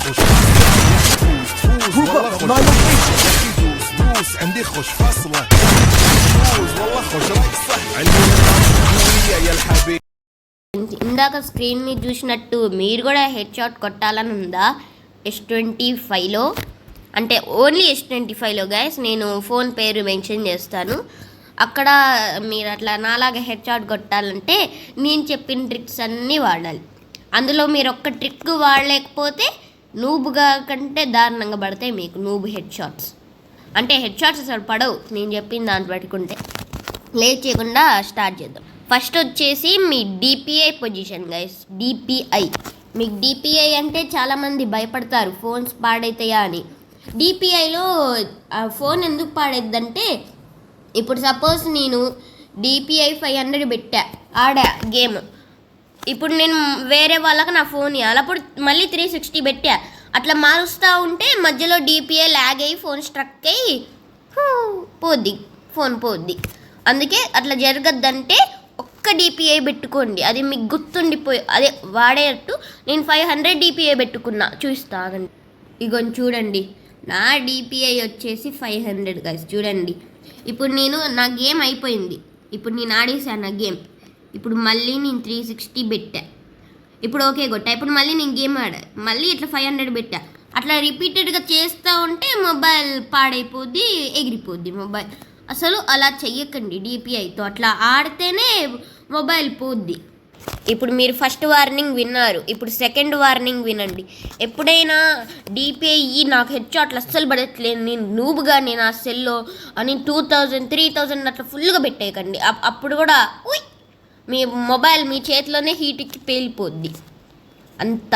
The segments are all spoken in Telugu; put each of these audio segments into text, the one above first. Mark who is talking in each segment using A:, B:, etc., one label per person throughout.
A: خوش فوز والله خوش دوس عندي خوش فاصلة فوز والله خوش رايك صح عندي يا الحبيب.
B: ఇందాక స్క్రీన్ మీద చూసినట్టు మీరు కూడా హెడ్ షాట్ కొట్టాలని ఉందా S25లో? అంటే ఓన్లీ S25లో గైస్. నేను ఫోన్ పేరు మెన్షన్ చేస్తాను. అక్కడ మీరు అట్లా నాలాగా హెడ్ షాట్ కొట్టాలంటే నేను చెప్పిన ట్రిక్స్ అన్నీ వాడాలి. అందులో మీరు ఒక్క ట్రిక్ వాడలేకపోతే నూబుగా కంటే దారుణంగా పడతాయి మీకు నూబు హెడ్ షాట్స్. అంటే హెడ్ షాట్స్ అసలు పడవు నేను చెప్పిన దాన్ని పట్టుకుంటే. లేట్ చేయకుండా స్టార్ట్ చేద్దాం. ఫస్ట్ వచ్చేసి మీ DPI పొజిషన్ గైస్. DPI మీకు DPI అంటే చాలామంది భయపడతారు ఫోన్స్ పాడవుతాయా అని. DPIలో ఫోన్ ఎందుకు పాడైద్దంటే, ఇప్పుడు సపోజ్ నేను DPI 500 పెట్టా, ఆడా గేమ్. ఇప్పుడు నేను వేరే వాళ్ళకి నా ఫోన్ ఇవ్వాలి, అప్పుడు మళ్ళీ 360 పెట్టా. అట్లా మారుస్తూ ఉంటే మధ్యలో DPI ల్యాగ్ అయ్యి ఫోన్ స్ట్రక్ అయ్యి పోద్ది, ఫోన్ పోద్ది. అందుకే అట్లా జరగద్దంటే ఒక్క DPI పెట్టుకోండి, అది మీకు గుర్తుండిపోయి అదే వాడేటట్టు. నేను 500 DPI పెట్టుకున్నా, చూస్తాగండి. ఇగోని చూడండి, నా DPI వచ్చేసి 500 గైస్. చూడండి, ఇప్పుడు నా గేమ్ అయిపోయింది. ఇప్పుడు నేను ఆడేసాను నా గేమ్. ఇప్పుడు మళ్ళీ నేను 360 పెట్టా. ఇప్పుడు ఓకే కొట్టా. ఇప్పుడు మళ్ళీ నేను గేమ్ ఆడా, మళ్ళీ ఇట్లా 500 పెట్టా. అట్లా రిపీటెడ్గా చేస్తూ ఉంటే మొబైల్ పాడైపోద్ది, ఎగిరిపోద్ది మొబైల్. అసలు అలా చెయ్యకండి DPIతో. అట్లా ఆడితేనే మొబైల్ పోద్ది. ఇప్పుడు మీరు ఫస్ట్ వార్నింగ్ విన్నారు, ఇప్పుడు సెకండ్ వార్నింగ్ వినండి. ఎప్పుడైనా DPI నాకు హెడ్ షాట్లు అస్సలు పడట్లేదు, నేను నూబుగా నేను ఆ సెల్లో అని 2000 3000 అట్లా ఫుల్గా పెట్టేయకండి. అప్పుడు కూడా మీ మొబైల్ మీ చేతిలోనే హీట్ ఎక్కి పేలిపోద్ది అంత.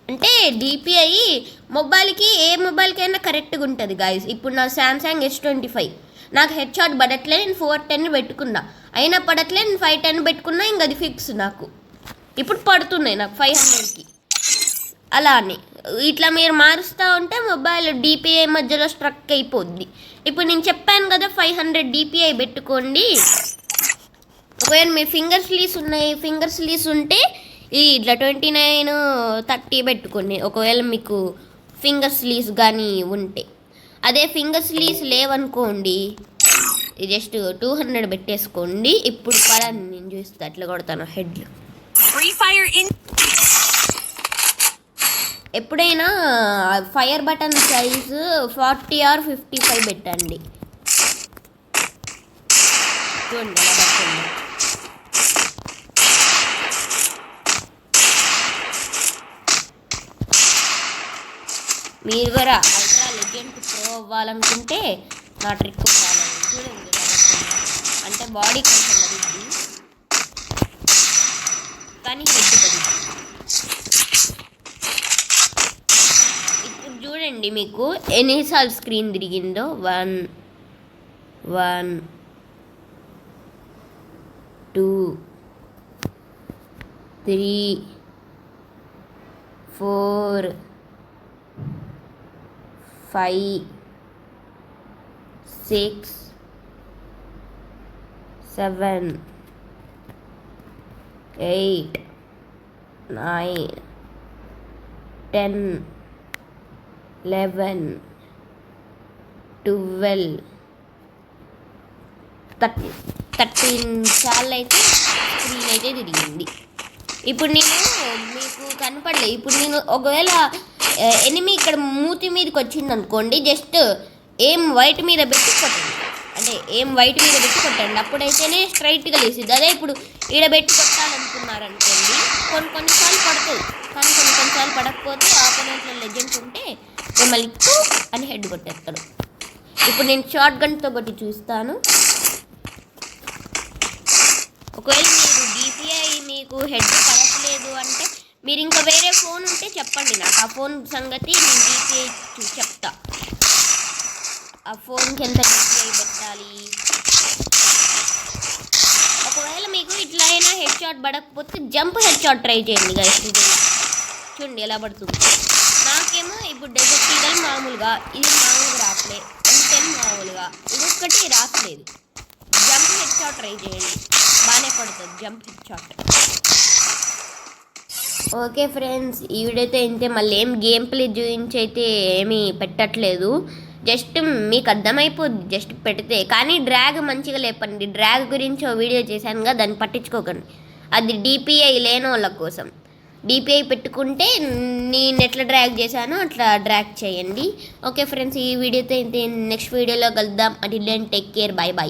B: అంటే DPI మొబైల్కి ఏ మొబైల్కైనా కరెక్ట్గా ఉంటుంది గాయస్. ఇప్పుడు నా శాంసంగ్ S25 నాకు హెడ్ షాట్ పడట్లే, నేను 410 పెట్టుకున్నా, అయినా పడట్లే, నేను 510 పెట్టుకున్నా, ఇంక అది ఫిక్స్ నాకు. ఇప్పుడు పడుతున్నాయి నాకు 500కి. అలా అని ఇట్లా మీరు మారుస్తూ ఉంటే మొబైల్ DPI మధ్యలో స్ట్రక్ అయిపోద్ది. ఇప్పుడు నేను చెప్పాను కదా 500 DPI పెట్టుకోండి. ఒకవేళ మీ ఫింగర్స్ లీస్ ఉంటే ఇట్లా 29 30 పెట్టుకోండి, ఒకవేళ మీకు ఫింగర్స్ లీస్ కానీ ఉంటే. అదే ఫింగర్స్ లీస్ లేవనుకోండి, జస్ట్ 200 పెట్టేసుకోండి. ఇప్పుడు పరాన్ని నేను చూస్తే అట్లా కొడతాను హెడ్లు. ఎప్పుడైనా ఫైర్ బటన్ సైజు 40 or 55 పెట్టండి. చూడండి ఎలా పడుతుంది. మీరు కూడా అల్ట్రా లెజెండ్ ప్రో అవ్వాలనుకుంటే నా ట్రిక్ ఫాలో చూడండి. అంటే బాడీ కొంచెం పడుద్ది కానీ హెడ్ పడుద్ది. ఇప్పుడు చూడండి మీకు ఎన్నిసార్లు స్క్రీన్ తిరిగిందో. 1 1 2 3 4 5 6 7 8 9 10 11 12 13 సార్లు అయితే స్క్రీన్ అయితే తిరిగింది. ఇప్పుడు నేను మీకు కనపడలేదు. ఇప్పుడు నేను ఒకవేళ ఎనిమి ఇక్కడ మూతి మీదకి వచ్చింది అనుకోండి, జస్ట్ ఏం వైట్ మీద పెట్టి కొట్టండి. అంటే ఏం వైట్ మీద పెట్టి కొట్టండి, అప్పుడైతేనే స్ట్రైట్గా లేసిద్ది. అదే ఇప్పుడు ఈడ పెట్టి కొట్టాలనుకున్నారనుకోండి, కొన్నిసార్లు పడుతుంది, కానీ కొన్నిసార్లు పడకపోతే ఆపోనెంట్లో లెజెండ్స్ ఉంటే మిమ్మల్ని అని హెడ్ కొట్టేస్తాడు. ఇప్పుడు నేను షార్ట్ గన్తో కొట్టి చూస్తాను. ఒకవేళ మీరు DPI మీకు హెడ్ పడట్లేదు అంటే మీరు ఇంకా వేరే ఫోన్ ఉంటే చెప్పండి నాకు, ఆ ఫోన్ సంగతి నేను DPI చెప్తా. ఆ ఫోన్కి ఎంత DPI పెట్టాలి. ఒకవేళ మీకు ఇట్లా అయినా హెడ్ షాట్ పడకపోతే జంప్ హెడ్ షాట్ ట్రై చేయండి గైస్. చూడండి ఎలా పడుతుంది. నాకేమో ఇప్పుడు డెజర్ట్ ఈగల్ మామూలుగా ఇది మామూలుగా రావట్లేదు, M10 మామూలుగా ఇది ఒక్కటి రావట్లేదు. జంప్ హెడ్ షాట్ ట్రై చేయండి, బాగానే పడుతుంది jump head shot. Okay friends, ఈ వీడియోతో ఇంతే. మళ్ళీ ఏం గేమ్ ప్లే చూపించి అయితే ఏమీ పెట్టట్లేదు, జస్ట్ మీకు అర్థమైపోద్ది జస్ట్ పెడితే. కానీ డ్రాగ్ మంచిగా లేపండి. డ్రాగ్ గురించి ఓ వీడియో చేశానుగా, దాన్ని పట్టించుకోకండి. అది డిపిఐ లేని వాళ్ళ కోసం. డిపిఐ పెట్టుకుంటే నేను ఎట్లా డ్రాగ్ చేశానో అట్లా డ్రాగ్ చేయండి. ఓకే ఫ్రెండ్స్, ఈ వీడియోతో ఇంతే. నెక్స్ట్ వీడియోలో కలుద్దాం. అది టేక్ కేర్, బాయ్ బాయ్.